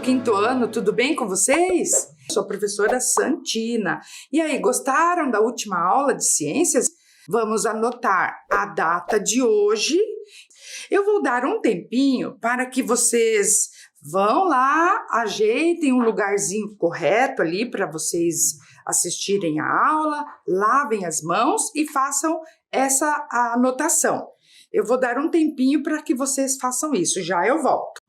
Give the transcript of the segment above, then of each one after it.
quinto ano, tudo bem com vocês? Sou a professora Santina. E aí, gostaram da última aula de ciências? Vamos anotar a data de hoje. Eu vou dar um tempinho para que vocês vão lá, ajeitem um lugarzinho correto ali para vocês assistirem a aula, lavem as mãos e façam essa anotação. Eu vou dar um tempinho para que vocês façam isso, já eu volto.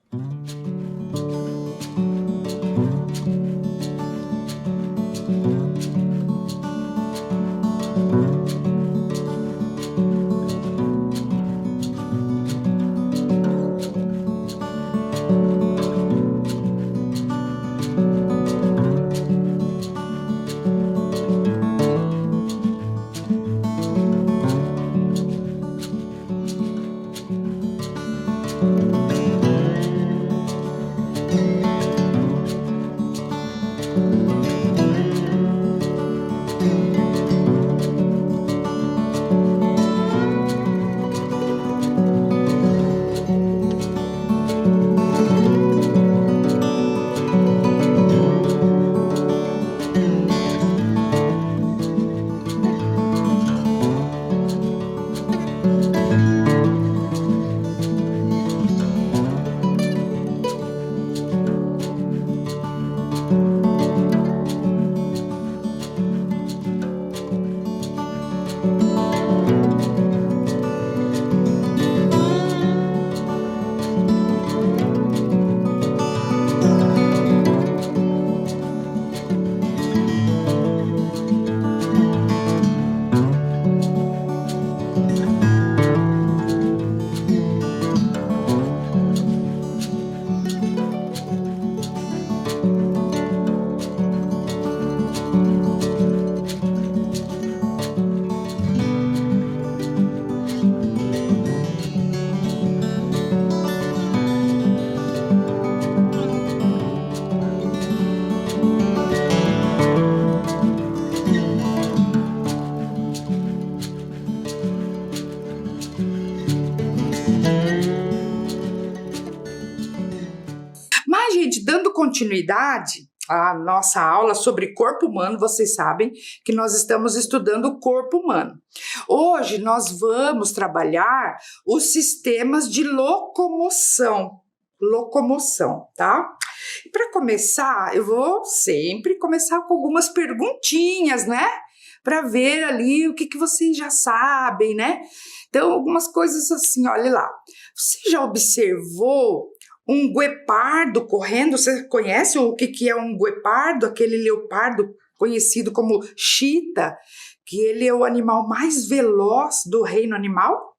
Mas, gente, dando continuidade à nossa aula sobre corpo humano, vocês sabem que nós estamos estudando o corpo humano. Hoje nós vamos trabalhar os sistemas de locomoção. Tá? E para começar, eu vou sempre começar com algumas perguntinhas, né? Para ver ali o que vocês já sabem, né? Então, algumas coisas assim, olha lá. Você já observou um guepardo correndo? Você conhece o que é um guepardo? Aquele leopardo conhecido como cheetah, que ele é o animal mais veloz do reino animal?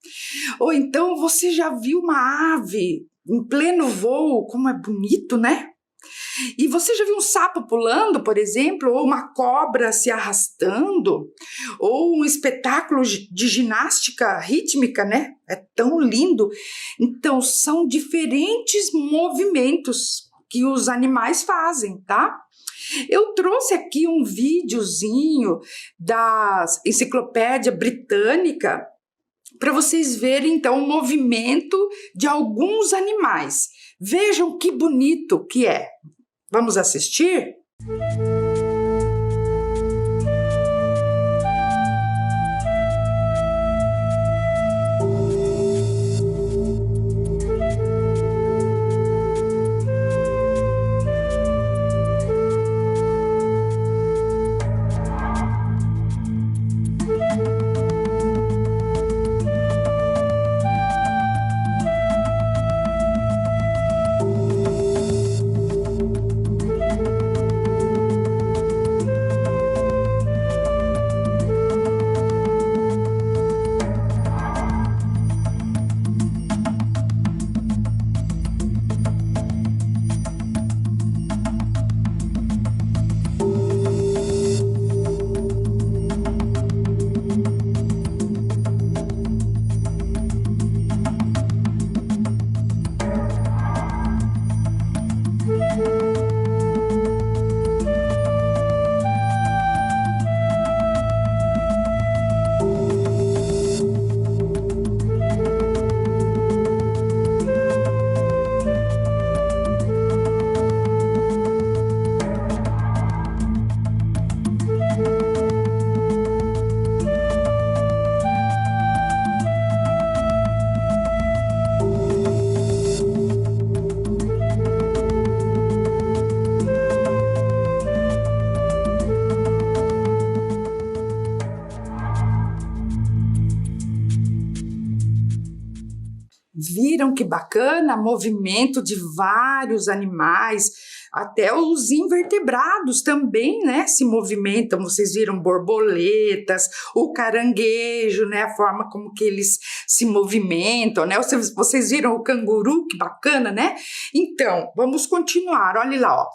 Ou então você já viu uma ave em pleno voo? Como é bonito, né? E você já viu um sapo pulando, por exemplo? Ou uma cobra se arrastando? Ou um espetáculo de ginástica rítmica, né? É tão lindo. Então, são diferentes movimentos que os animais fazem, tá? Eu trouxe aqui um videozinho da Enciclopédia Britânica para vocês verem, então, o movimento de alguns animais. Vejam que bonito que é. Vamos assistir? Viram que bacana? Movimento de vários animais, até os invertebrados também, né, se movimentam. Vocês viram borboletas, o caranguejo, né, a forma como que eles se movimentam, né? Vocês viram o canguru, que bacana, né? Então, vamos continuar. Olha lá, ó.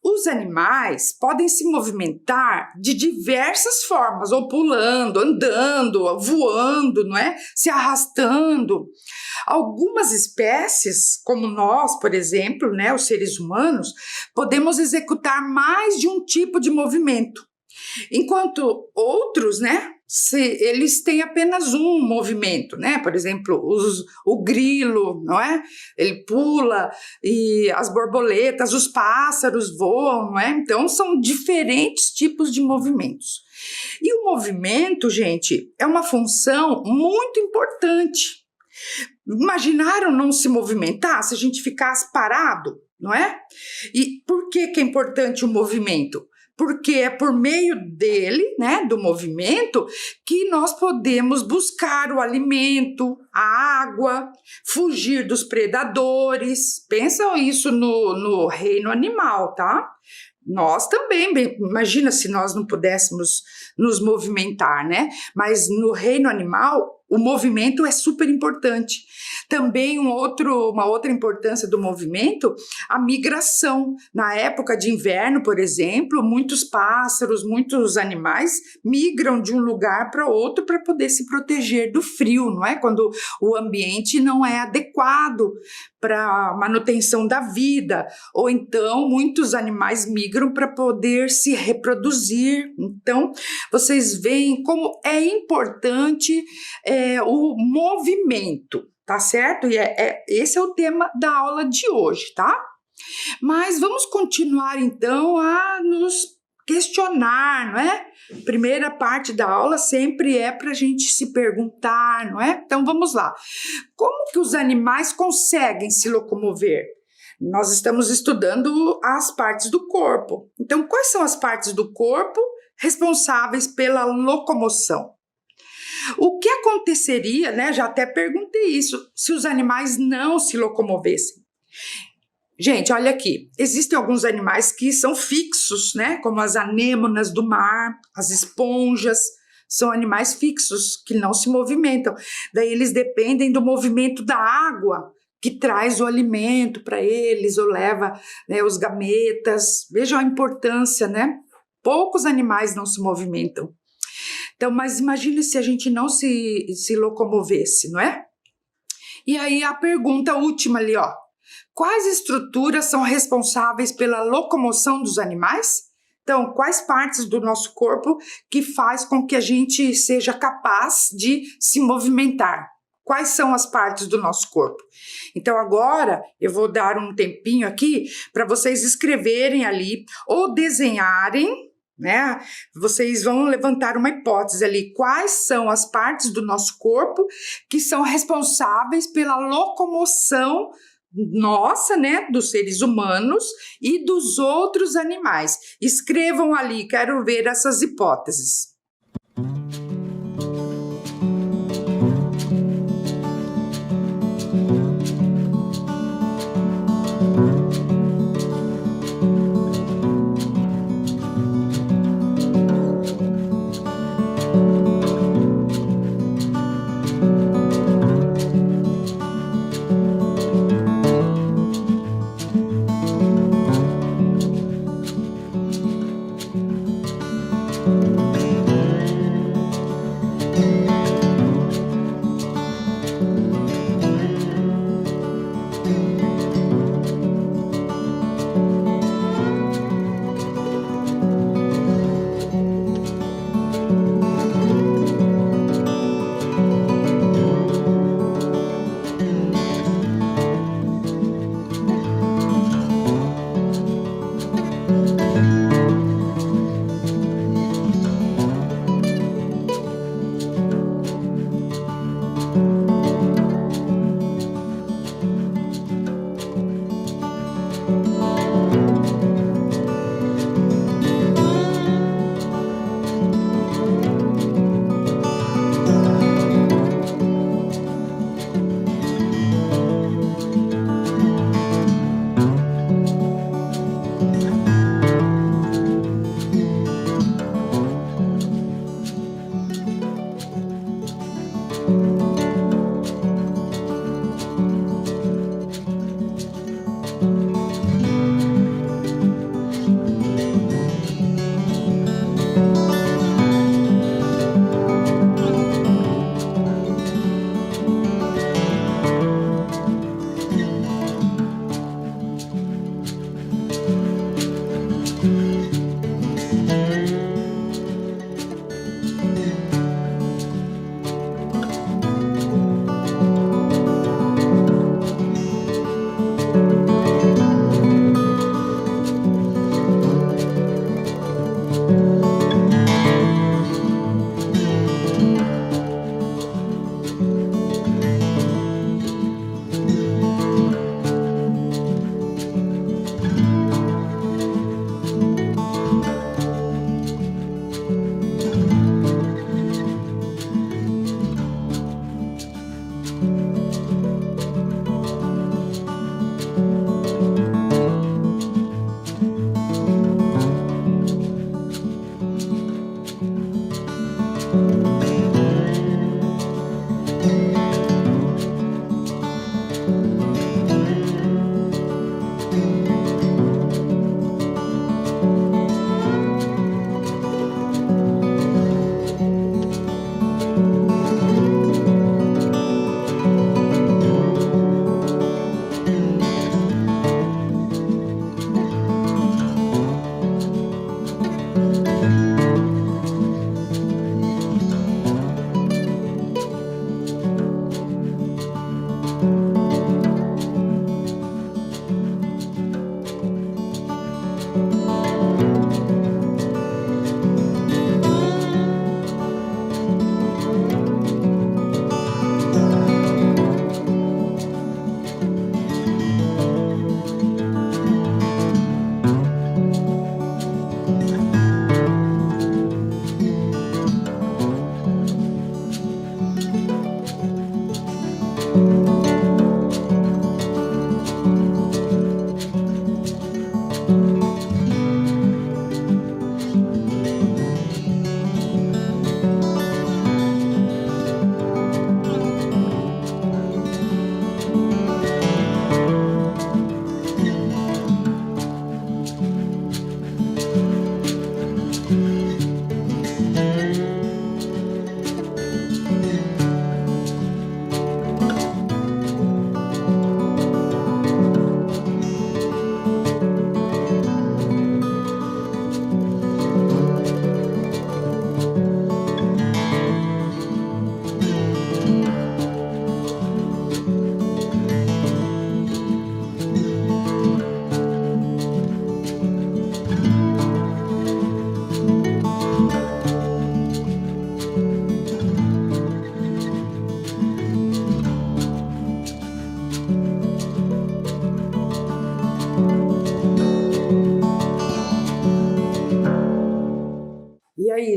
Os animais podem se movimentar de diversas formas, ou pulando, andando, voando, não é? Se arrastando. Algumas espécies, como nós, por exemplo, né, os seres humanos, podemos executar mais de um tipo de movimento, enquanto outros, né, eles têm apenas um movimento, né? Por exemplo, o grilo, não é? Ele pula, e as borboletas, os pássaros voam, não é? Então, são diferentes tipos de movimentos. E o movimento, gente, é uma função muito importante. Imaginaram não se movimentar se a gente ficasse parado, não é? E por que é importante o movimento? Porque é por meio dele, né, do movimento, que nós podemos buscar o alimento, a água, fugir dos predadores. Pensam isso no reino animal, tá? Nós também, imagina se nós não pudéssemos nos movimentar, né? Mas no reino animal, o movimento é super importante. Também uma outra importância do movimento, a migração. Na época de inverno, por exemplo, muitos pássaros, muitos animais migram de um lugar para outro para poder se proteger do frio, não é? Quando o ambiente não é adequado para a manutenção da vida, ou então muitos animais migram para poder se reproduzir. Então, vocês veem como é importante o movimento, tá certo? E esse é o tema da aula de hoje, tá? Mas vamos continuar então a nos questionar, não é? Primeira parte da aula sempre é para a gente se perguntar, não é? Então vamos lá. Como que os animais conseguem se locomover? Nós estamos estudando as partes do corpo. Então, quais são as partes do corpo responsáveis pela locomoção? O que aconteceria, né? Já até perguntei isso, se os animais não se locomovessem. Gente, olha aqui, existem alguns animais que são fixos, né? Como as anêmonas do mar, as esponjas, são animais fixos que não se movimentam. Daí eles dependem do movimento da água, que traz o alimento para eles, ou leva, né, os gametas. Vejam a importância, né? Poucos animais não se movimentam. Então, mas imagine se a gente não se locomovesse, não é? E aí a pergunta última ali, ó. Quais estruturas são responsáveis pela locomoção dos animais? Então, quais partes do nosso corpo que faz com que a gente seja capaz de se movimentar? Quais são as partes do nosso corpo? Então, agora eu vou dar um tempinho aqui para vocês escreverem ali ou desenharem, né? Vocês vão levantar uma hipótese ali. Quais são as partes do nosso corpo que são responsáveis pela locomoção nossa, né, dos seres humanos e dos outros animais? Escrevam ali, quero ver essas hipóteses.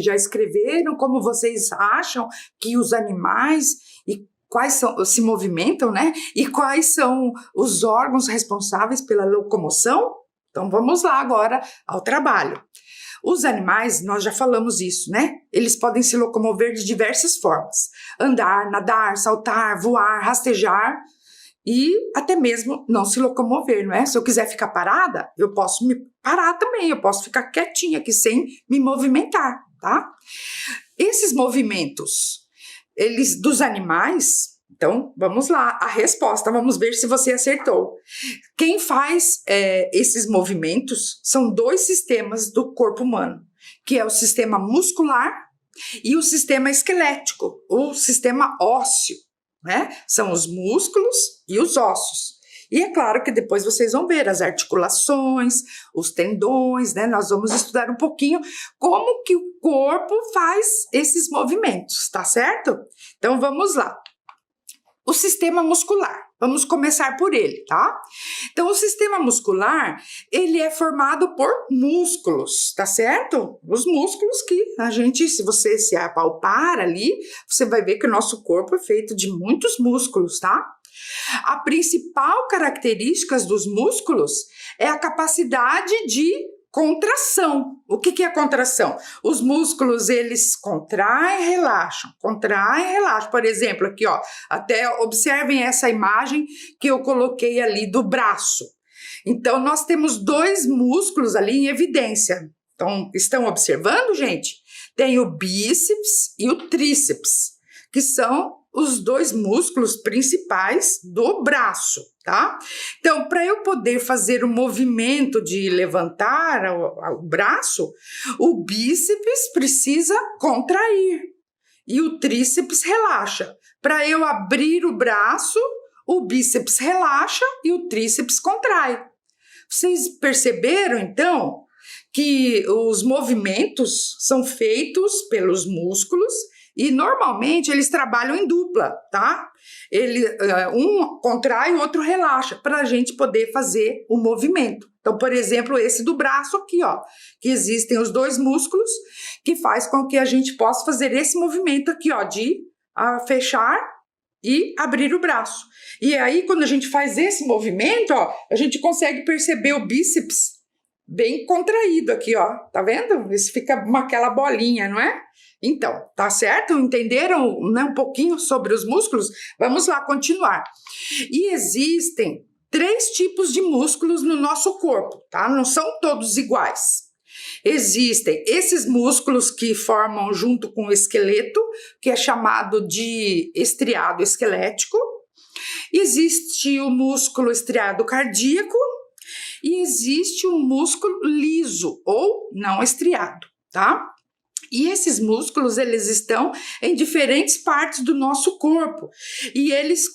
já escreveram como vocês acham que os animais e quais são, se movimentam, né? E quais são os órgãos responsáveis pela locomoção? Então vamos lá agora ao trabalho. Os animais, nós já falamos isso, né? Eles podem se locomover de diversas formas: andar, nadar, saltar, voar, rastejar e até mesmo não se locomover, não é? Se eu quiser ficar parada, eu posso me parar também, eu posso ficar quietinha aqui sem me movimentar, tá? Esses movimentos, eles dos animais, então vamos lá, a resposta, vamos ver se você acertou. Quem faz esses movimentos são dois sistemas do corpo humano, que é o sistema muscular e o sistema esquelético, o sistema ósseo, né? São os músculos e os ossos. E é claro que depois vocês vão ver as articulações, os tendões, né? Nós vamos estudar um pouquinho como que o corpo faz esses movimentos, tá certo? Então vamos lá. O sistema muscular, vamos começar por ele, tá? Então, o sistema muscular, ele é formado por músculos, tá certo? Os músculos que a gente, se você se apalpar ali, você vai ver que o nosso corpo é feito de muitos músculos, tá? A principal característica dos músculos é a capacidade de contração. O que é contração? Os músculos, eles contraem e relaxam, contraem e relaxam. Por exemplo, aqui, ó, até observem essa imagem que eu coloquei ali do braço. Então, nós temos dois músculos ali em evidência. Então, estão observando, gente? Tem o bíceps e o tríceps, que são os dois músculos principais do braço, tá? Então, para eu poder fazer o movimento de levantar o braço, o bíceps precisa contrair e o tríceps relaxa. Para eu abrir o braço, o bíceps relaxa e o tríceps contrai. Vocês perceberam, então, que os movimentos são feitos pelos músculos e normalmente eles trabalham em dupla, tá? Um contrai, o outro relaxa, para a gente poder fazer o movimento. Então, por exemplo, esse do braço aqui, ó, que existem os dois músculos que faz com que a gente possa fazer esse movimento aqui, ó, de fechar e abrir o braço. E aí, quando a gente faz esse movimento, ó, a gente consegue perceber o bíceps bem contraído aqui, ó, tá vendo? Isso fica aquela bolinha, não é? Então, tá certo? Entenderam, né, um pouquinho sobre os músculos? Vamos lá continuar. E existem 3 tipos de músculos no nosso corpo, tá? Não são todos iguais. Existem esses músculos que formam junto com o esqueleto, que é chamado de estriado esquelético. Existe o músculo estriado cardíaco e existe o músculo liso ou não estriado, tá? E esses músculos, eles estão em diferentes partes do nosso corpo. E eles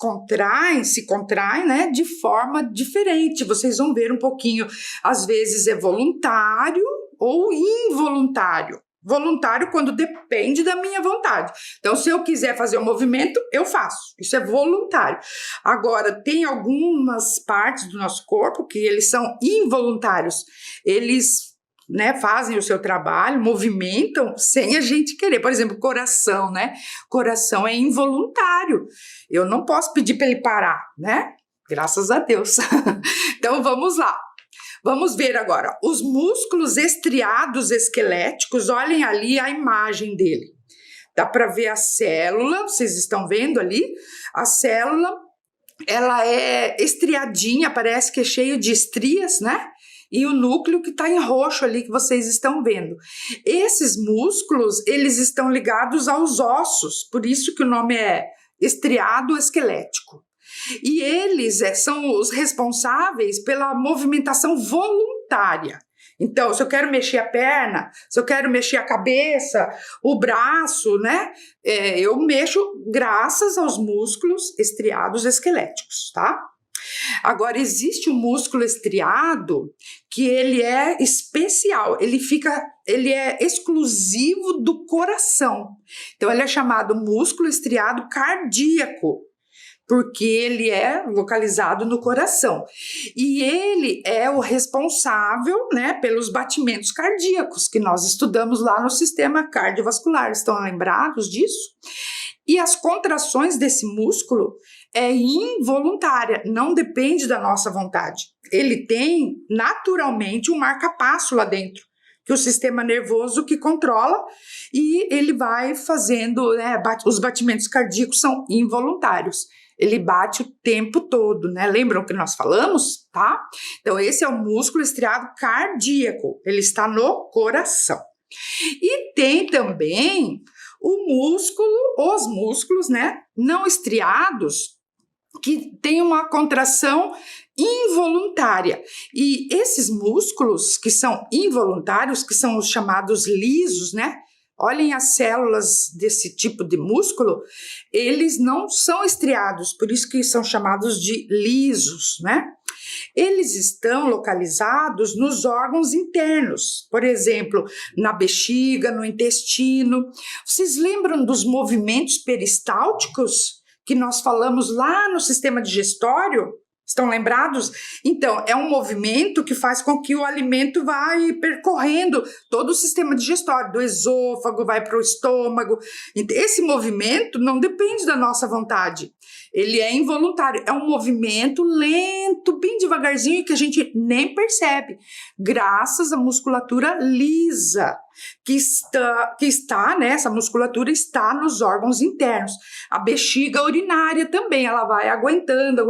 se contraem, né, de forma diferente. Vocês vão ver um pouquinho. Às vezes é voluntário ou involuntário. Voluntário quando depende da minha vontade. Então, se eu quiser fazer um movimento, eu faço. Isso é voluntário. Agora, tem algumas partes do nosso corpo que eles são involuntários. Eles, né, fazem o seu trabalho, movimentam sem a gente querer. Por exemplo, coração, né? Coração é involuntário. Eu não posso pedir para ele parar, né? Graças a Deus. Então, vamos lá. Vamos ver agora. Os músculos estriados esqueléticos, olhem ali a imagem dele. Dá para ver a célula, vocês estão vendo ali? A célula, ela é estriadinha, parece que é cheio de estrias, né? E o núcleo que está em roxo ali, que vocês estão vendo. Esses músculos, eles estão ligados aos ossos, por isso que o nome é estriado esquelético. E eles são os responsáveis pela movimentação voluntária. Então, se eu quero mexer a perna, se eu quero mexer a cabeça, o braço, né? Eu mexo graças aos músculos estriados esqueléticos, tá? Agora, existe um músculo estriado que ele é especial, ele é exclusivo do coração. Então, ele é chamado músculo estriado cardíaco. porque ele é localizado no coração. E ele é o responsável, né, pelos batimentos cardíacos que nós estudamos lá no sistema cardiovascular. Estão lembrados disso? E as contrações desse músculo é involuntária, não depende da nossa vontade. Ele tem naturalmente um marca-passo lá dentro, que o sistema nervoso que controla, e ele vai fazendo, né, os batimentos cardíacos são involuntários. Ele bate o tempo todo, né? Lembram que nós falamos, tá? Então, esse é o músculo estriado cardíaco. Ele está no coração. E tem também os músculos, né? Não estriados, que tem uma contração involuntária. E esses músculos que são involuntários, que são os chamados lisos, né? Olhem as células desse tipo de músculo, eles não são estriados, por isso que são chamados de lisos, né? Eles estão localizados nos órgãos internos, por exemplo, na bexiga, no intestino. Vocês lembram dos movimentos peristálticos que nós falamos lá no sistema digestório? Estão lembrados? Então, é um movimento que faz com que o alimento vai percorrendo todo o sistema digestório, do esôfago, vai para o estômago. Esse movimento não depende da nossa vontade. Ele é involuntário, é um movimento lento, bem devagarzinho, que a gente nem percebe, graças à musculatura lisa, que está, né, essa musculatura está nos órgãos internos. A bexiga urinária também, ela vai aguentando.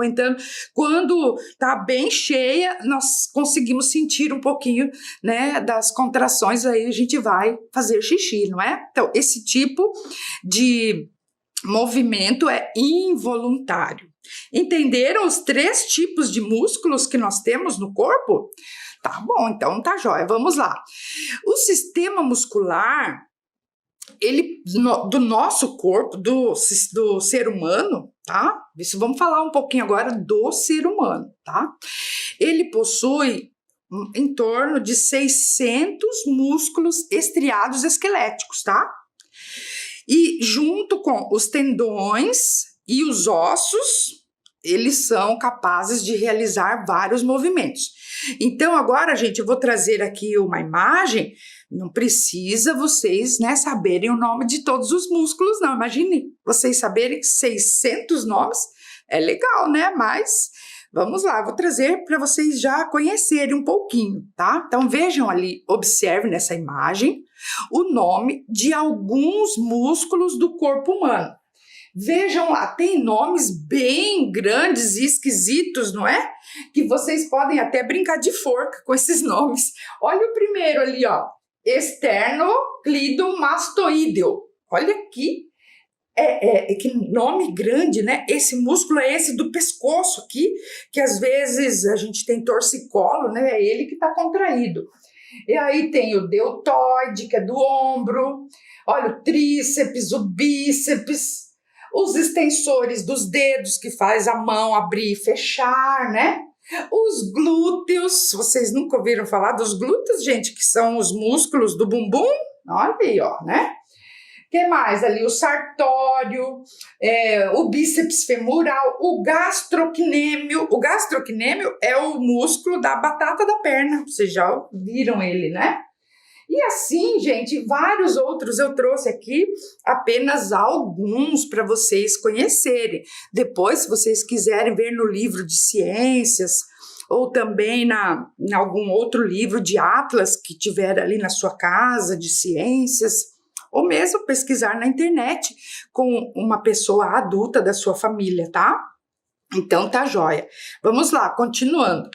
Quando está bem cheia, nós conseguimos sentir um pouquinho, né, das contrações, aí a gente vai fazer xixi, não é? Então, esse tipo de movimento é involuntário. Entenderam os 3 tipos de músculos que nós temos no corpo? Tá bom, então tá jóia, vamos lá. O sistema muscular, do nosso corpo, do ser humano, tá? Isso, vamos falar um pouquinho agora do ser humano, tá? Ele possui em torno de 600 músculos estriados esqueléticos, tá? E junto com os tendões e os ossos, eles são capazes de realizar vários movimentos. Então, agora, gente, eu vou trazer aqui uma imagem. Não precisa vocês, né, saberem o nome de todos os músculos, não. Imagine vocês saberem 600 nomes. É legal, né? Mas vamos lá, vou trazer para vocês já conhecerem um pouquinho, tá? Então, vejam ali, observem nessa imagem o nome de alguns músculos do corpo humano. Vejam lá, tem nomes bem grandes e esquisitos, não é? Que vocês podem até brincar de forca com esses nomes. Olha o primeiro ali, ó. Esternocleidomastoideo. Olha aqui. Que nome grande, né? Esse músculo é esse do pescoço aqui, que às vezes a gente tem torcicolo, né? É ele que está contraído. E aí tem o deltoide, que é do ombro. Olha, o tríceps, o bíceps. Os extensores dos dedos, que faz a mão abrir e fechar, né? Os glúteos, vocês nunca ouviram falar dos glúteos, gente, que são os músculos do bumbum? Olha aí, ó, né? O que mais ali? O sartório, o bíceps femoral, o gastrocnêmio. O gastrocnêmio é o músculo da batata da perna, vocês já viram ele, né? E assim, gente, vários outros eu trouxe aqui, apenas alguns para vocês conhecerem. Depois, se vocês quiserem ver no livro de ciências, ou também em algum outro livro de atlas que tiver ali na sua casa, de ciências, ou mesmo pesquisar na internet com uma pessoa adulta da sua família, tá? Então, tá jóia. Vamos lá, continuando.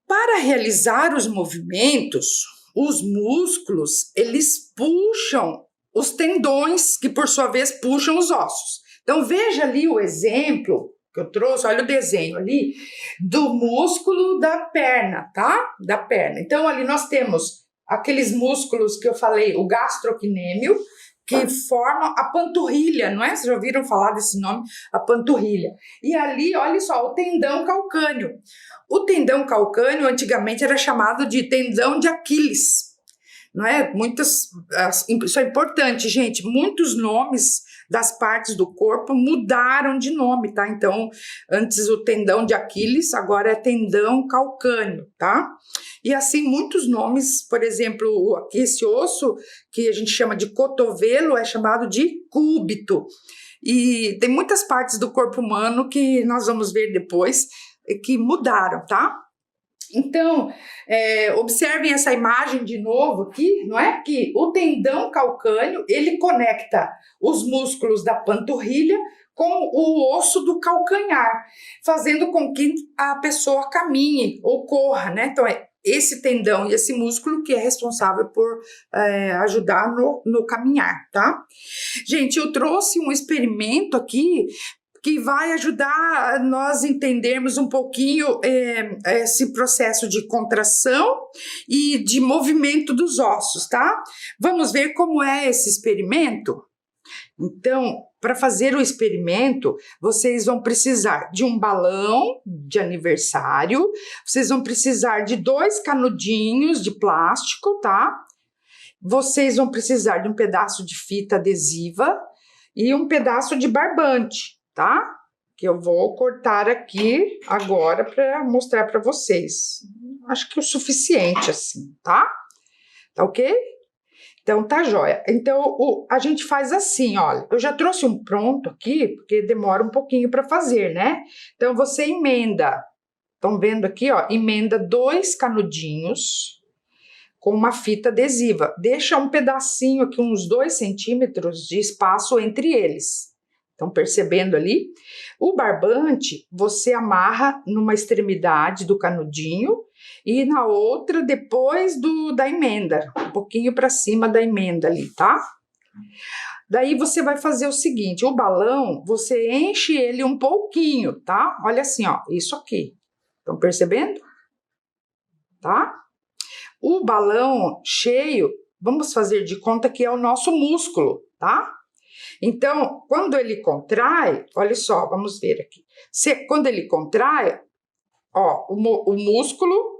Para realizar os movimentos, os músculos, eles puxam os tendões, que por sua vez puxam os ossos. Então, veja ali o exemplo que eu trouxe, olha o desenho ali, do músculo da perna, tá? Da perna. Então, ali nós temos aqueles músculos que eu falei, o gastrocnêmio, que formam a panturrilha, não é? Vocês já ouviram falar desse nome? A panturrilha. E ali, olha só, o tendão calcâneo. O tendão calcâneo antigamente era chamado de tendão de Aquiles, não é? Isso é importante, gente. Muitos nomes das partes do corpo mudaram de nome, tá? Então, antes o tendão de Aquiles, agora é tendão calcâneo, tá? E assim, muitos nomes, por exemplo, esse osso que a gente chama de cotovelo é chamado de cúbito. E tem muitas partes do corpo humano que nós vamos ver depois que mudaram, tá? Então, observem essa imagem de novo aqui, não é? Que o tendão calcâneo, ele conecta os músculos da panturrilha com o osso do calcanhar, fazendo com que a pessoa caminhe ou corra, né? Então, é esse tendão e esse músculo que é responsável por ajudar no caminhar, tá? Gente, eu trouxe um experimento aqui que vai ajudar nós entendermos um pouquinho esse processo de contração e de movimento dos ossos, tá? Vamos ver como é esse experimento? Então, para fazer o experimento, vocês vão precisar de um balão de aniversário, vocês vão precisar de 2 canudinhos de plástico, tá? Vocês vão precisar de um pedaço de fita adesiva e um pedaço de barbante, tá? Que eu vou cortar aqui agora para mostrar para vocês. Acho que é o suficiente assim, tá? Tá ok? Então, tá joia. Então, a gente faz assim, olha. Eu já trouxe um pronto aqui, porque demora um pouquinho para fazer, né? Então, você emenda. Estão vendo aqui, ó? Emenda 2 canudinhos com uma fita adesiva. Deixa um pedacinho aqui, uns 2 centímetros de espaço entre eles. Estão percebendo ali? O barbante, você amarra numa extremidade do canudinho e na outra depois da emenda, um pouquinho para cima da emenda ali, tá? Daí você vai fazer o seguinte, o balão, você enche ele um pouquinho, tá? Olha assim, ó, isso aqui. Estão percebendo? Tá? O balão cheio, vamos fazer de conta que é o nosso músculo, tá? Então, quando ele contrai, olha só, vamos ver aqui. Quando ele contrai, ó, o músculo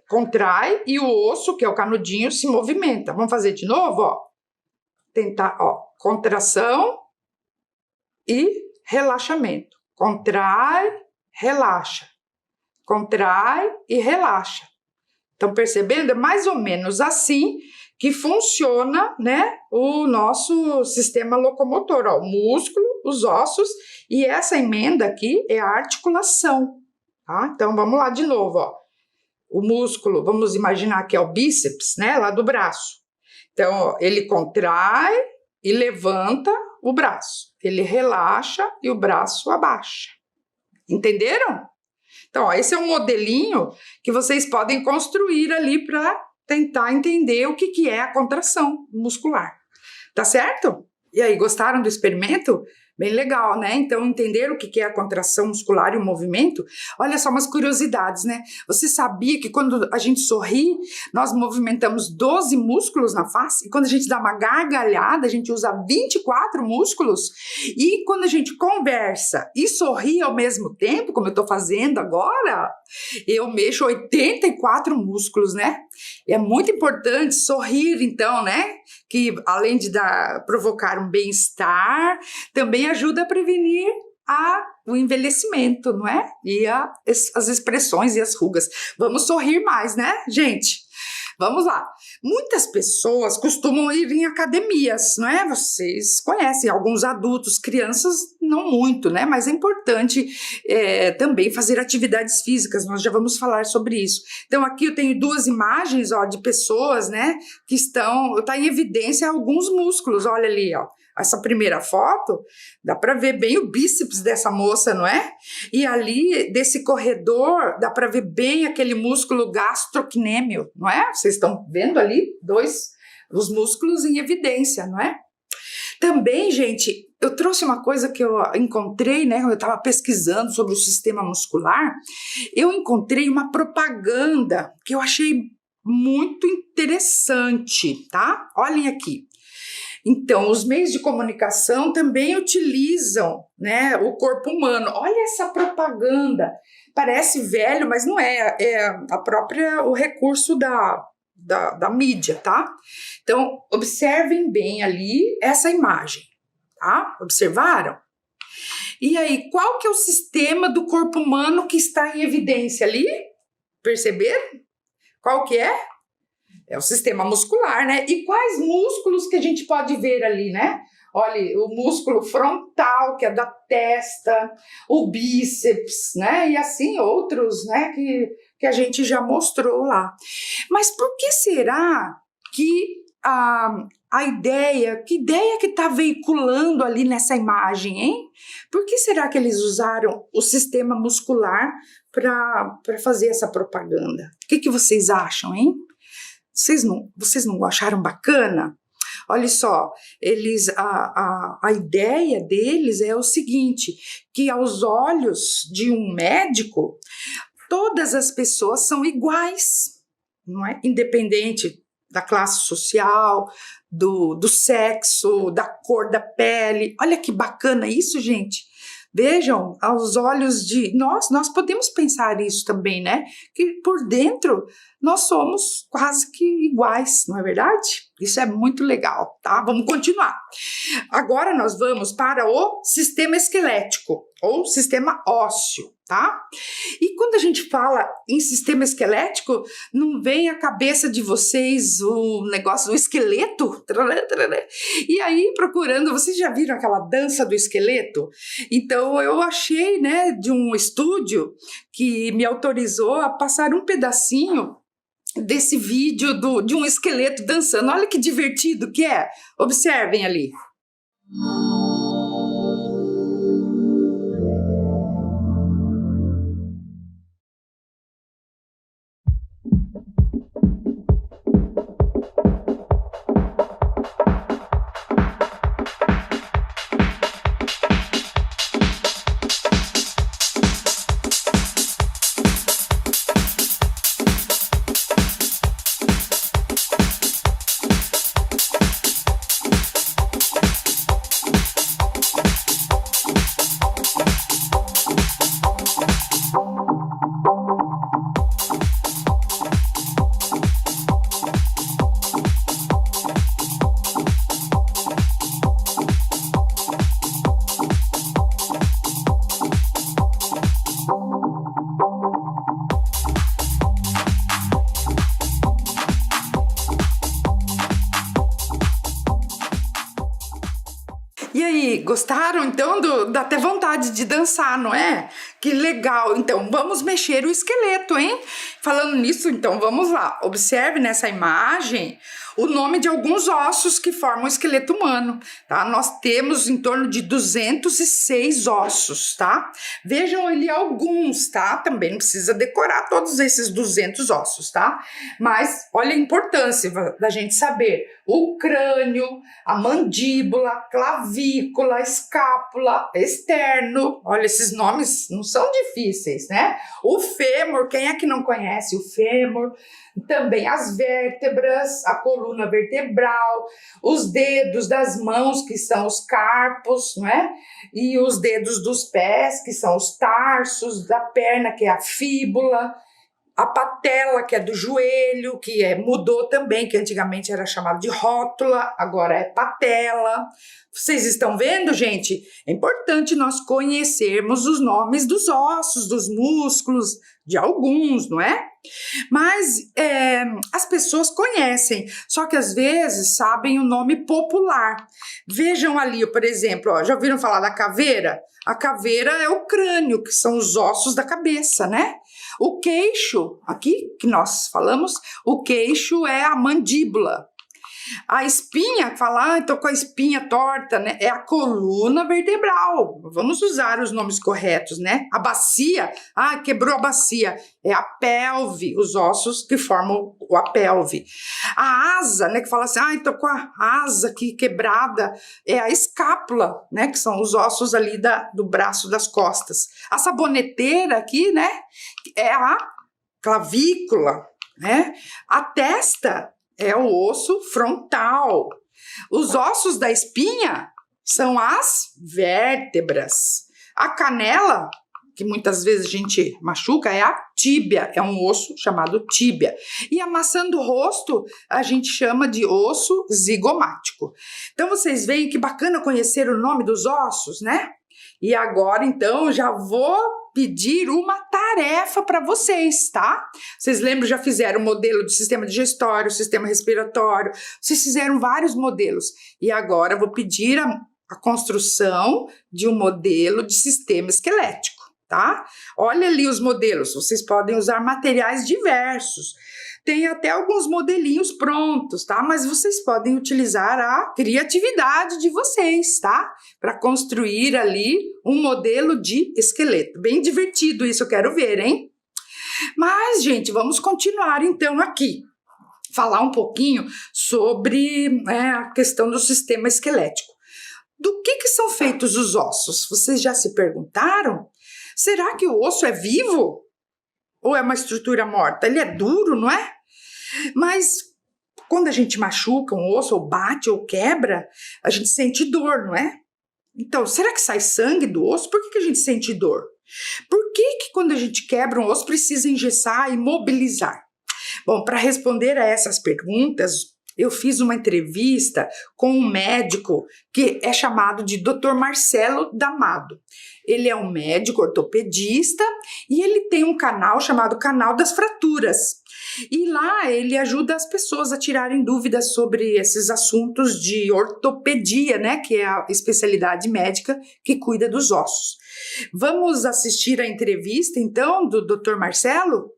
contrai e o osso, que é o canudinho, se movimenta. Vamos fazer de novo, ó. Tentar, ó, contração e relaxamento. Contrai, relaxa. Contrai e relaxa. Estão percebendo? É mais ou menos assim que funciona, né, o nosso sistema locomotor, ó, o músculo, os ossos, e essa emenda aqui é a articulação, tá? Então, vamos lá de novo, ó. O músculo, vamos imaginar que é o bíceps, né, lá do braço. Então, ó, ele contrai e levanta o braço, ele relaxa e o braço abaixa. Entenderam? Então, ó, esse é um modelinho que vocês podem construir ali para tentar entender o que é a contração muscular. Tá certo? E aí, gostaram do experimento? Bem legal, né? Então, entender o que é a contração muscular e o movimento? Olha só umas curiosidades, né? Você sabia que quando a gente sorri, nós movimentamos 12 músculos na face? E quando a gente dá uma gargalhada, a gente usa 24 músculos? E quando a gente conversa e sorri ao mesmo tempo, como eu tô fazendo agora, eu mexo 84 músculos, né? E é muito importante sorrir, então, né? Que além de provocar um bem-estar, também ajuda a prevenir o envelhecimento, não é? E as expressões e as rugas. Vamos sorrir mais, né, gente? Vamos lá. Muitas pessoas costumam ir em academias, não é? Vocês conhecem, alguns adultos, crianças não muito, né? Mas é importante também fazer atividades físicas, nós já vamos falar sobre isso. Então aqui eu tenho 2 imagens, ó, de pessoas, né? Que tá em evidência alguns músculos, olha ali, ó. Essa primeira foto, dá para ver bem o bíceps dessa moça, não é? E ali, desse corredor, dá para ver bem aquele músculo gastrocnêmio, não é? Vocês estão vendo ali os músculos em evidência, não é? Também, gente, eu trouxe uma coisa que eu encontrei, né? Quando eu estava pesquisando sobre o sistema muscular, eu encontrei uma propaganda que eu achei muito interessante, tá? Olhem aqui. Então, os meios de comunicação também utilizam, né, o corpo humano. Olha essa propaganda. Parece velho, mas não é. É o recurso da mídia, tá? Então, observem bem ali essa imagem. tá? Observaram? E aí, qual que é o sistema do corpo humano que está em evidência ali? Perceberam? Qual que é? É o sistema muscular, né? E quais músculos que a gente pode ver ali, né? Olha, o músculo frontal, que é da testa, o bíceps, né? E assim outros, né? Que a gente já mostrou lá. Mas por que será que a ideia, que ideia que está veiculando ali nessa imagem, hein? Por que será que eles usaram o sistema muscular para fazer essa propaganda? O que vocês acham, hein? Vocês não acharam bacana? Olha só, a ideia deles é o seguinte, que aos olhos de um médico, todas as pessoas são iguais, não é? Independente da classe social, do sexo, da cor da pele. Olha que bacana isso, gente. Vejam, aos olhos de nós podemos pensar isso também, né? Que por dentro nós somos quase que iguais, não é verdade? Isso é muito legal, tá? Vamos continuar. Agora nós vamos para o sistema esquelético ou sistema ósseo, tá? E quando a gente fala em sistema esquelético, não vem à cabeça de vocês o negócio do esqueleto? E aí, procurando, vocês já viram aquela dança do esqueleto? Então, eu achei, né, de um estúdio que me autorizou a passar um pedacinho desse vídeo de um esqueleto dançando. Olha que divertido que é. Observem ali. E aí, gostaram então? Dá até vontade de dançar, não é? Que legal! Então, vamos mexer o esqueleto, hein? Falando nisso, então, vamos lá. Observe nessa imagem o nome de alguns ossos que formam o esqueleto humano, tá? Nós temos em torno de 206 ossos, tá? Vejam ali alguns, tá? Também não precisa decorar todos esses 200 ossos, tá? Mas olha a importância da gente saber o crânio, a mandíbula, clavícula, escápula, externo. Olha, esses nomes não são difíceis, né? O fêmur, quem é que não conhece o fêmur? Também as vértebras, a coluna vertebral, os dedos das mãos, que são os carpos, não é? E os dedos dos pés, que são os tarsos, da perna, que é a fíbula, a patela, que é do joelho, que mudou também, que antigamente era chamado de rótula, agora é patela. Vocês estão vendo, gente? É importante nós conhecermos os nomes dos ossos, dos músculos, de alguns, não é? Mas as pessoas conhecem, só que às vezes sabem o nome popular. Vejam ali, por exemplo, ó, já ouviram falar da caveira? A caveira é o crânio, que são os ossos da cabeça, né? O queixo, aqui que nós falamos, o queixo é a mandíbula. A espinha, tô com a espinha torta, né? É a coluna vertebral. Vamos usar os nomes corretos, né? A bacia, quebrou a bacia. É a pelve, os ossos que formam a pelve. A asa, né? Que fala assim, tô com a asa aqui quebrada. É a escápula, né? Que são os ossos ali do braço, das costas. A saboneteira aqui, né? É a clavícula, né? A testa é o osso frontal. Os ossos da espinha são as vértebras. A canela que muitas vezes a gente machuca, é a tíbia, é um osso chamado tíbia. E a maçã do rosto a gente chama de osso zigomático. Então vocês veem que bacana conhecer o nome dos ossos, né? E agora, então, já vou pedir uma tarefa para vocês, tá? Vocês lembram, já fizeram o modelo do sistema digestório, sistema respiratório, vocês fizeram vários modelos. E agora eu vou pedir a construção de um modelo de sistema esquelético, tá? Olha ali os modelos, vocês podem usar materiais diversos. Tem até alguns modelinhos prontos, tá? Mas vocês podem utilizar a criatividade de vocês, tá? Para construir ali um modelo de esqueleto. Bem divertido isso, eu quero ver, hein? Mas, gente, vamos continuar então aqui. Falar um pouquinho sobre a questão do sistema esquelético. Do que são feitos os ossos? Vocês já se perguntaram? Será que o osso é vivo? Ou é uma estrutura morta? Ele é duro, não é? Mas quando a gente machuca um osso, ou bate, ou quebra, a gente sente dor, não é? Então, será que sai sangue do osso? Por que a gente sente dor? Por que quando a gente quebra um osso precisa engessar e mobilizar? Bom, para responder a essas perguntas, eu fiz uma entrevista com um médico que é chamado de Dr. Marcelo D'Amato. Ele é um médico ortopedista e ele tem um canal chamado Canal das Fraturas. E lá ele ajuda as pessoas a tirarem dúvidas sobre esses assuntos de ortopedia, né, que é a especialidade médica que cuida dos ossos. Vamos assistir a entrevista, então, do Dr. Marcelo?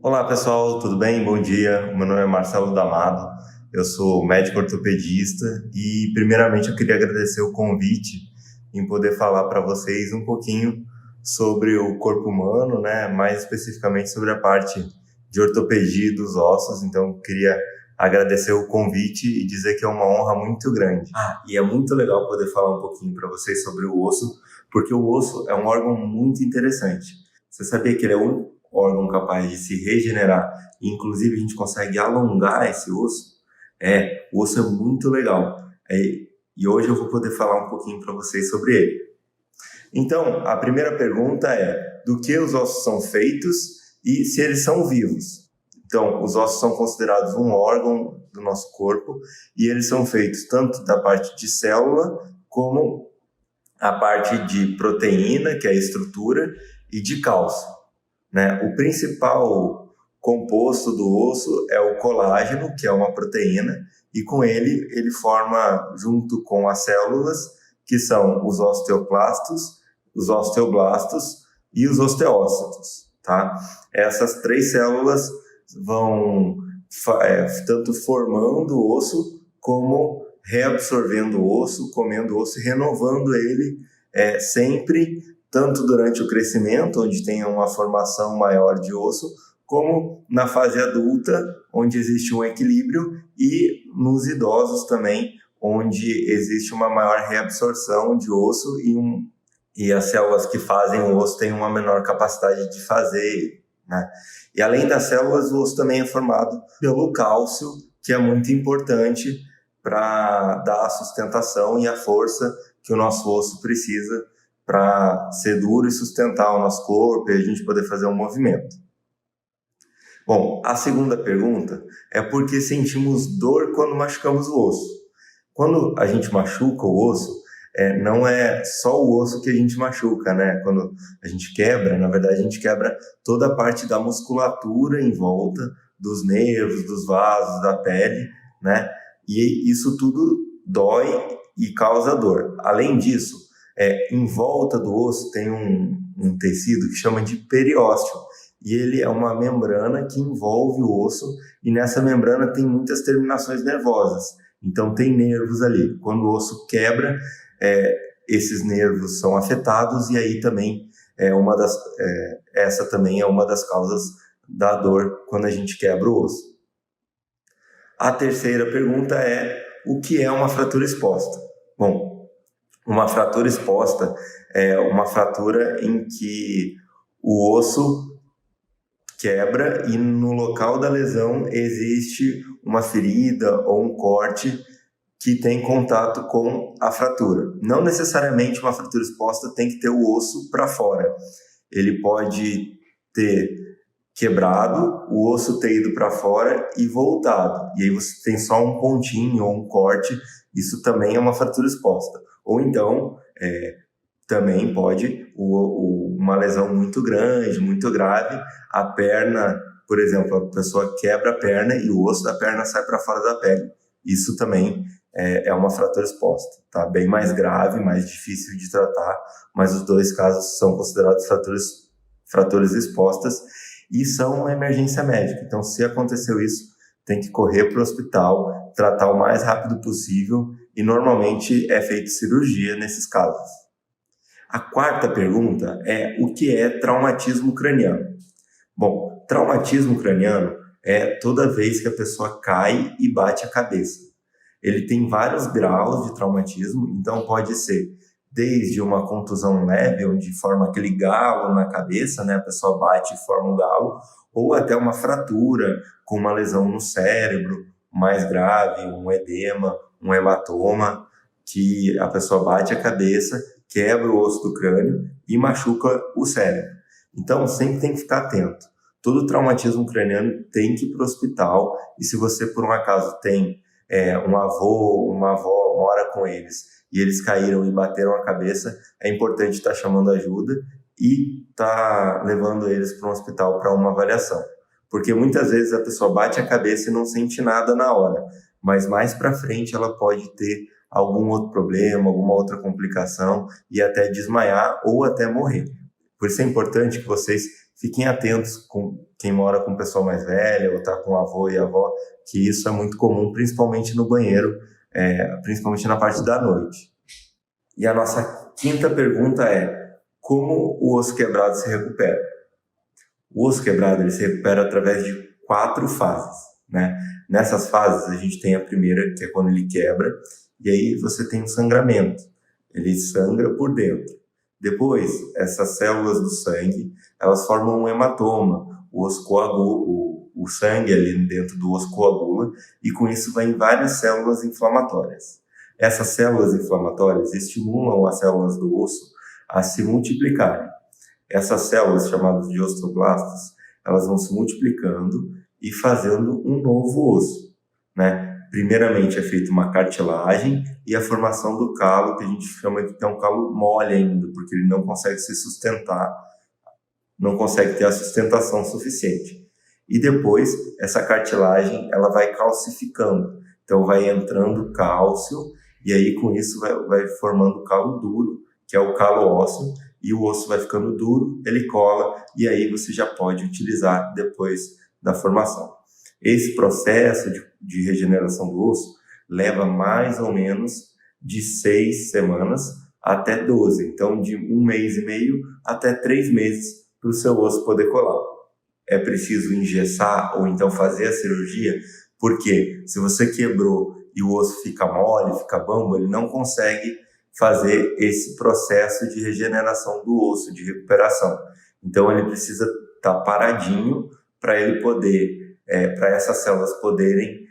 Olá, pessoal, tudo bem? Bom dia. Meu nome é Marcelo D'Amato, eu sou médico ortopedista e, primeiramente, eu queria agradecer o convite em poder falar para vocês um pouquinho sobre o corpo humano, né? Mais especificamente sobre a parte de ortopedia dos ossos. Então, eu queria agradecer o convite e dizer que é uma honra muito grande. E é muito legal poder falar um pouquinho para vocês sobre o osso, porque o osso é um órgão muito interessante. Você sabia que ele é um órgão capaz de se regenerar e, inclusive, a gente consegue alongar esse osso? O osso é muito legal. E hoje eu vou poder falar um pouquinho para vocês sobre ele. Então, a primeira pergunta é: do que os ossos são feitos e se eles são vivos? Então, os ossos são considerados um órgão do nosso corpo e eles são feitos tanto da parte de célula como a parte de proteína, que é a estrutura, e de cálcio, né? O principal composto do osso é o colágeno, que é uma proteína, e com ele forma, junto com as células, que são os osteoclastos, os osteoblastos e os osteócitos, tá? Essas três células vão tanto formando o osso, como reabsorvendo o osso, comendo o osso e renovando ele sempre, tanto durante o crescimento, onde tem uma formação maior de osso, como na fase adulta, onde existe um equilíbrio, e nos idosos também, onde existe uma maior reabsorção de osso e as células que fazem o osso têm uma menor capacidade de fazer, né? E além das células, o osso também é formado pelo cálcio, que é muito importante para dar a sustentação e a força que o nosso osso precisa para ser duro e sustentar o nosso corpo e a gente poder fazer um movimento. Bom, a segunda pergunta é por que sentimos dor quando machucamos o osso. Quando a gente machuca o osso, não é só o osso que a gente machuca, né? Quando a gente quebra, na verdade a gente quebra toda a parte da musculatura em volta, dos nervos, dos vasos, da pele, né? E isso tudo dói e causa dor. Além disso, em volta do osso tem um tecido que chama de periósteo, e ele é uma membrana que envolve o osso, e nessa membrana tem muitas terminações nervosas. Então tem nervos ali. Quando o osso quebra, esses nervos são afetados, e aí também essa também é uma das causas da dor quando a gente quebra o osso. A terceira pergunta é: o que é uma fratura exposta? Bom, uma fratura exposta é uma fratura em que o osso quebra e no local da lesão existe uma ferida ou um corte que tem contato com a fratura. Não necessariamente uma fratura exposta tem que ter o osso para fora. ele pode ter quebrado, o osso ter ido para fora e voltado. E aí você tem só um pontinho ou um corte, isso também é uma fratura exposta. Ou então, também pode uma lesão muito grande, muito grave, a perna, por exemplo, a pessoa quebra a perna e o osso da perna sai para fora da pele. Isso também é uma fratura exposta, tá? Bem mais grave, mais difícil de tratar, mas os dois casos são considerados fraturas expostas e são uma emergência médica. Então, se aconteceu isso, tem que correr para o hospital, tratar o mais rápido possível e normalmente é feita cirurgia nesses casos. A quarta pergunta é o que é traumatismo craniano? Bom, traumatismo craniano é toda vez que a pessoa cai e bate a cabeça. Ele tem vários graus de traumatismo, então pode ser desde uma contusão leve, onde forma aquele galo na cabeça, né? A pessoa bate e forma um galo, ou até uma fratura com uma lesão no cérebro mais grave, um edema, um hematoma, que a pessoa bate a cabeça, quebra o osso do crânio e machuca o cérebro. Então, sempre tem que ficar atento. Todo traumatismo craniano tem que ir para o hospital, e se você, por um acaso, tem um avô, uma avó, mora com eles, e eles caíram e bateram a cabeça, é importante estar chamando ajuda e estar levando eles para um hospital para uma avaliação. Porque muitas vezes a pessoa bate a cabeça e não sente nada na hora, mas mais para frente ela pode ter algum outro problema, alguma outra complicação e até desmaiar ou até morrer. Por isso é importante que vocês fiquem atentos com quem mora com pessoa mais velha ou está com o avô e a avó, que isso é muito comum, principalmente no banheiro, principalmente na parte da noite. E a nossa quinta pergunta é: como o osso quebrado se recupera? O osso quebrado ele se recupera através de 4 fases, né? Nessas fases a gente tem a primeira, que é quando ele quebra, e aí você tem o sangramento. Ele sangra por dentro. Depois, essas células do sangue, elas formam um hematoma. O osso coagula, o sangue ali dentro do osso coagula, e com isso vai em várias células inflamatórias. Essas células inflamatórias estimulam as células do osso a se multiplicarem. Essas células, chamadas de osteoblastos, elas vão se multiplicando e fazendo um novo osso, né? Primeiramente é feita uma cartilagem e a formação do calo, que a gente chama de um calo mole ainda, porque ele não consegue se sustentar, não consegue ter a sustentação suficiente. E depois, essa cartilagem ela vai calcificando, então vai entrando cálcio, e aí com isso vai formando o calo duro, que é o calo ósseo, e o osso vai ficando duro, ele cola, e aí você já pode utilizar depois da formação. Esse processo de regeneração do osso leva mais ou menos de 6 semanas até 12. Então, de 1 mês e meio até 3 meses para o seu osso poder colar. É preciso engessar ou então fazer a cirurgia, porque se você quebrou e o osso fica mole, fica bambo, ele não consegue fazer esse processo de regeneração do osso, de recuperação. Então, ele precisa estar paradinho para ele poder... para essas células poderem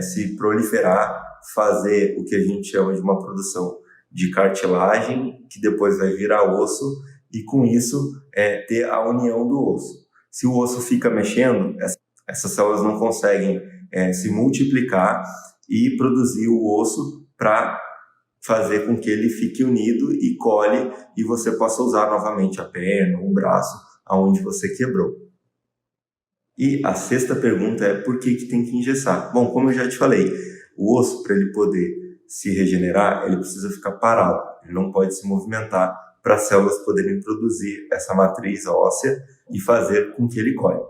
se proliferar, fazer o que a gente chama de uma produção de cartilagem, que depois vai virar osso, e com isso ter a união do osso. Se o osso fica mexendo, essas células não conseguem se multiplicar e produzir o osso para fazer com que ele fique unido e cole, e você possa usar novamente a perna, o braço, aonde você quebrou. E a sexta pergunta é: por que tem que engessar? Bom, como eu já te falei, o osso, para ele poder se regenerar, ele precisa ficar parado. Ele não pode se movimentar para as células poderem produzir essa matriz óssea e fazer com que ele colhe.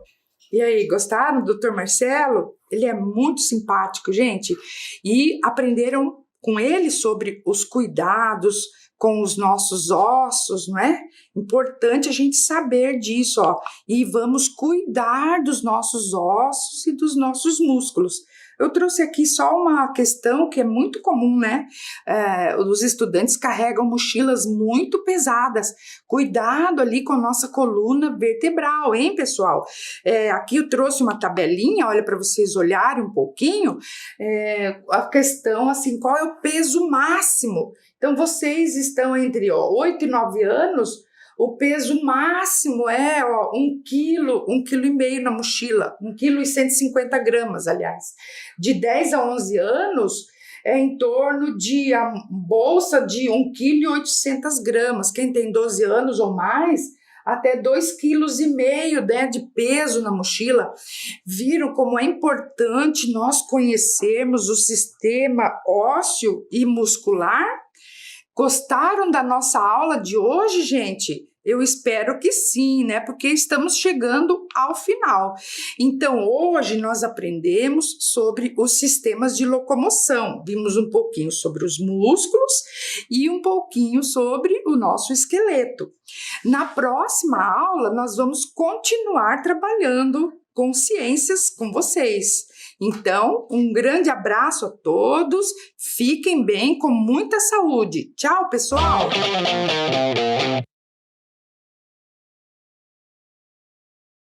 E aí, gostaram do Dr. Marcelo? Ele é muito simpático, gente. E aprenderam com ele sobre os cuidados com os nossos ossos, não é? Importante a gente saber disso, ó. E vamos cuidar dos nossos ossos e dos nossos músculos. Eu trouxe aqui só uma questão que é muito comum, né? Os estudantes carregam mochilas muito pesadas. Cuidado ali com a nossa coluna vertebral, hein, pessoal? Aqui eu trouxe uma tabelinha, olha, para vocês olharem um pouquinho. A questão, assim, qual é o peso máximo? Então, vocês estão entre 8 e 9 anos, O peso máximo é 1 quilo e meio na mochila, 1,150 kg, aliás. De 10 a 11 anos, é em torno de a bolsa de 1,8 kg. Quem tem 12 anos ou mais, até 2,5 kg, né, de peso na mochila. Viram como é importante nós conhecermos o sistema ósseo e muscular? Gostaram da nossa aula de hoje, gente? Eu espero que sim, né? Porque estamos chegando ao final. Então, hoje nós aprendemos sobre os sistemas de locomoção. Vimos um pouquinho sobre os músculos e um pouquinho sobre o nosso esqueleto. Na próxima aula, nós vamos continuar trabalhando com ciências com vocês. Então, um grande abraço a todos, fiquem bem, com muita saúde. Tchau, pessoal!